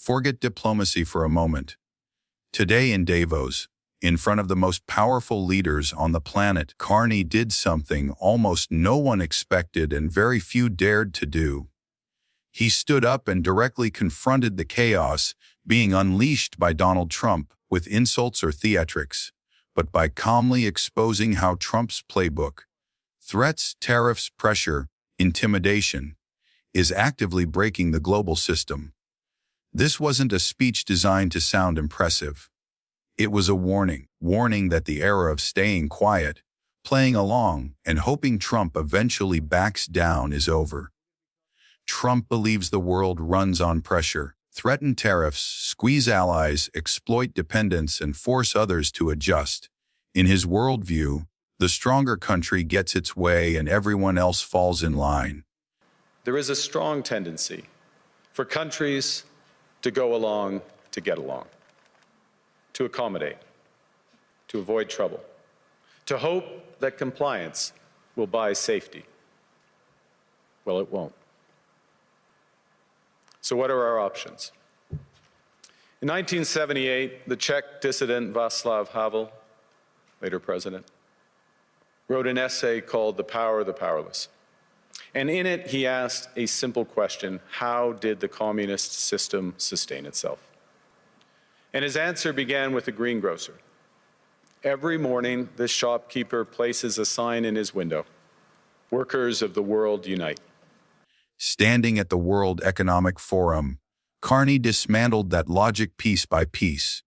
Forget diplomacy for a moment. Today in Davos, in front of the most powerful leaders on the planet, Carney did something almost no one expected and very few dared to do. He stood up and directly confronted the chaos being unleashed by Donald Trump with insults or theatrics, but by calmly exposing how Trump's playbook, threats, tariffs, pressure, intimidation, is actively breaking the global system. This wasn't a speech designed to sound impressive. It was a warning that the era of staying quiet, playing along, and hoping Trump eventually backs down is over. Trump believes the world runs on pressure, threaten tariffs, squeeze allies, exploit dependence, and force others to adjust. In his worldview, the stronger country gets its way and everyone else falls in line. There is a strong tendency for countries to go along to get along, to accommodate, to avoid trouble, to hope that compliance will buy safety. Well, it won't. So what are our options? In 1978, the Czech dissident Václav Havel, later president, wrote an essay called The Power of the Powerless. And in it, he asked a simple question: how did the communist system sustain itself? And his answer began with a greengrocer. Every morning, this shopkeeper places a sign in his window: "Workers of the world unite." Standing at the World Economic Forum, Carney dismantled that logic piece by piece.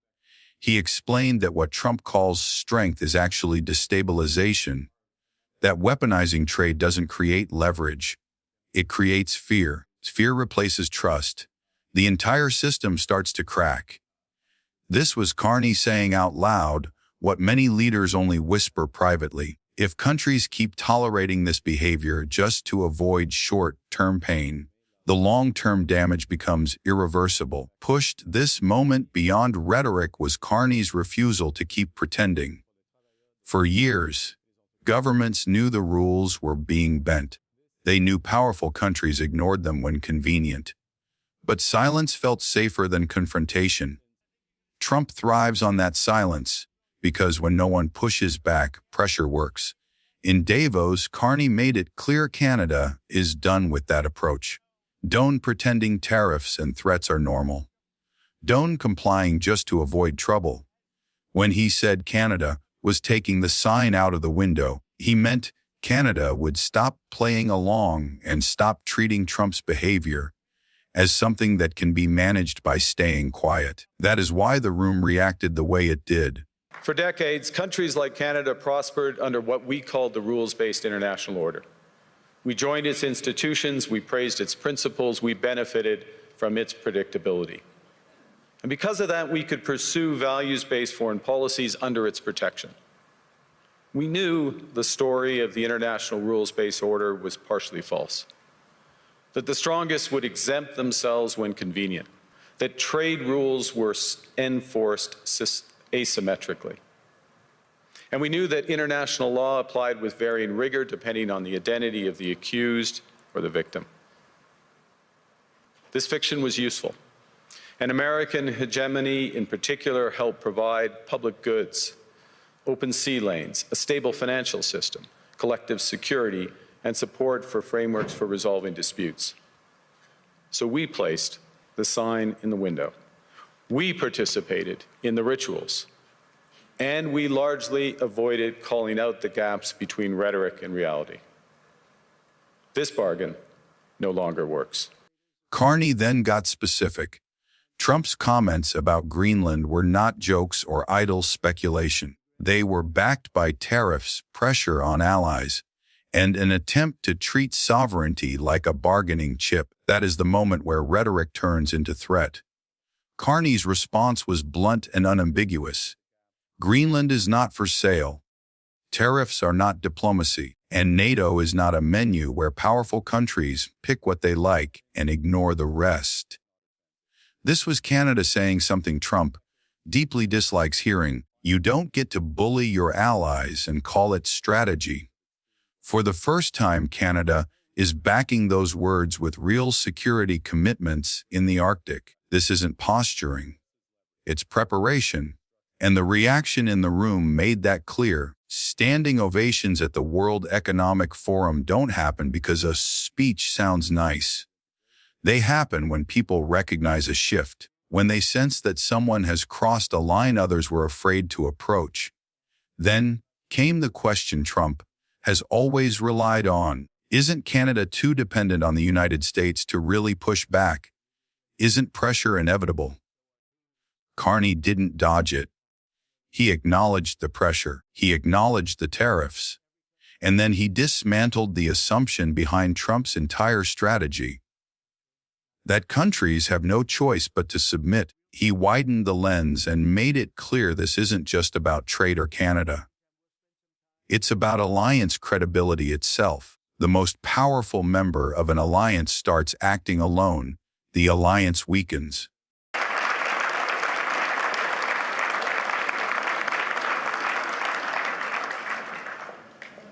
He explained that what Trump calls strength is actually destabilization, that weaponizing trade doesn't create leverage. It creates fear. Fear replaces trust. The entire system starts to crack. This was Carney saying out loud what many leaders only whisper privately. If countries keep tolerating this behavior just to avoid short-term pain, the long-term damage becomes irreversible. Pushed this moment beyond rhetoric was Carney's refusal to keep pretending. For years, governments knew the rules were being bent. They knew powerful countries ignored them when convenient. But silence felt safer than confrontation. Trump thrives on that silence, because when no one pushes back, pressure works. In Davos, Carney made it clear Canada is done with that approach. Don't pretending tariffs and threats are normal. Don't complying just to avoid trouble. When he said Canada was taking the sign out of the window, he meant Canada would stop playing along and stop treating Trump's behavior as something that can be managed by staying quiet. That is why the room reacted the way it did. For decades, countries like Canada prospered under what we called the rules-based international order. We joined its institutions, we praised its principles, we benefited from its predictability. And because of that, we could pursue values-based foreign policies under its protection. We knew the story of the international rules-based order was partially false, that the strongest would exempt themselves when convenient, that trade rules were enforced asymmetrically. And we knew that international law applied with varying rigor depending on the identity of the accused or the victim. This fiction was useful, and American hegemony in particular helped provide public goods, open sea lanes, a stable financial system, collective security, and support for frameworks for resolving disputes. So we placed the sign in the window. We participated in the rituals, and we largely avoided calling out the gaps between rhetoric and reality. This bargain no longer works. Carney then got specific. Trump's comments about Greenland were not jokes or idle speculation. They were backed by tariffs, pressure on allies, and an attempt to treat sovereignty like a bargaining chip. That is the moment where rhetoric turns into threat. Carney's response was blunt and unambiguous. Greenland is not for sale. Tariffs are not diplomacy, and NATO is not a menu where powerful countries pick what they like and ignore the rest. This was Canada saying something Trump deeply dislikes hearing. You don't get to bully your allies and call it strategy. For the first time, Canada is backing those words with real security commitments in the Arctic. This isn't posturing. It's preparation. And the reaction in the room made that clear. Standing ovations at the World Economic Forum don't happen because a speech sounds nice. They happen when people recognize a shift, when they sense that someone has crossed a line others were afraid to approach. Then came the question Trump has always relied on. Isn't Canada too dependent on the United States to really push back? Isn't pressure inevitable? Carney didn't dodge it. He acknowledged the pressure. He acknowledged the tariffs. And then he dismantled the assumption behind Trump's entire strategy that countries have no choice but to submit. He widened the lens and made it clear this isn't just about trade or Canada. It's about alliance credibility itself. The most powerful member of an alliance starts acting alone. The alliance weakens.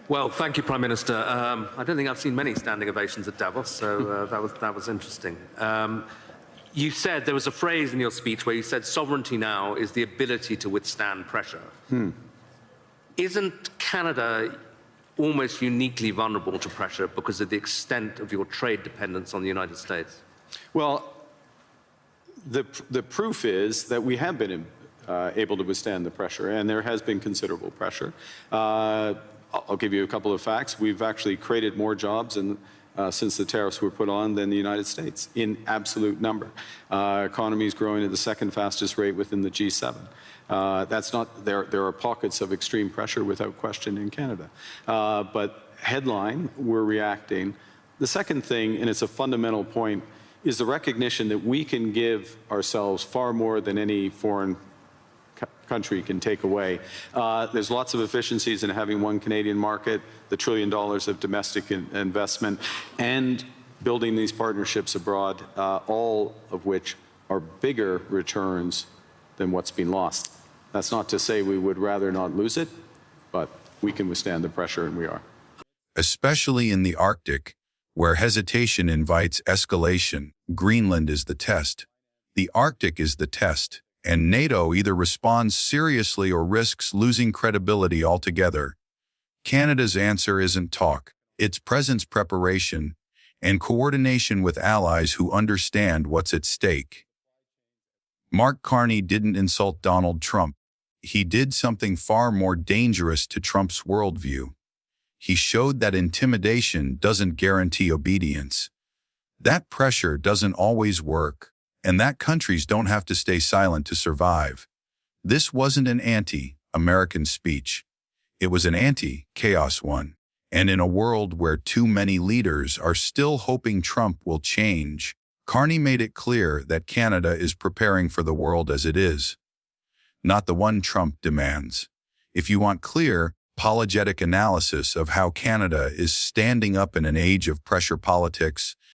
Well, thank you, Prime Minister. I don't think I've seen many standing ovations at Davos, so that was interesting. You said, there was a phrase in your speech where you said sovereignty now is the ability to withstand pressure. Isn't Canada almost uniquely vulnerable to pressure because of the extent of your trade dependence on the United States? Well, the proof is that we have been able to withstand the pressure, and there has been considerable pressure. I'll give you a couple of facts. We've actually created more jobs since the tariffs were put on than the United States in absolute number. Economy is growing at the second fastest rate within the G7. That's not, there are pockets of extreme pressure without question in Canada. But headline, we're reacting. The second thing, and it's a fundamental point, is the recognition that we can give ourselves far more than any foreign country can take away. There's lots of efficiencies in having one Canadian market, the $1 trillion of domestic investment, and building these partnerships abroad, all of which are bigger returns than what's been lost. That's not to say we would rather not lose it, but we can withstand the pressure, and we are. Especially in the Arctic, where hesitation invites escalation. Greenland is the test. The Arctic is the test. And NATO either responds seriously or risks losing credibility altogether. Canada's answer isn't talk. It's presence, preparation, and coordination with allies who understand what's at stake. Mark Carney didn't insult Donald Trump. He did something far more dangerous to Trump's worldview. He showed that intimidation doesn't guarantee obedience. That pressure doesn't always work. And that countries don't have to stay silent to survive. This wasn't an anti-American speech. It was an anti-chaos one. And in a world where too many leaders are still hoping Trump will change, Carney made it clear that Canada is preparing for the world as it is, not the one Trump demands. If you want clear, apologetic analysis of how Canada is standing up in an age of pressure politics,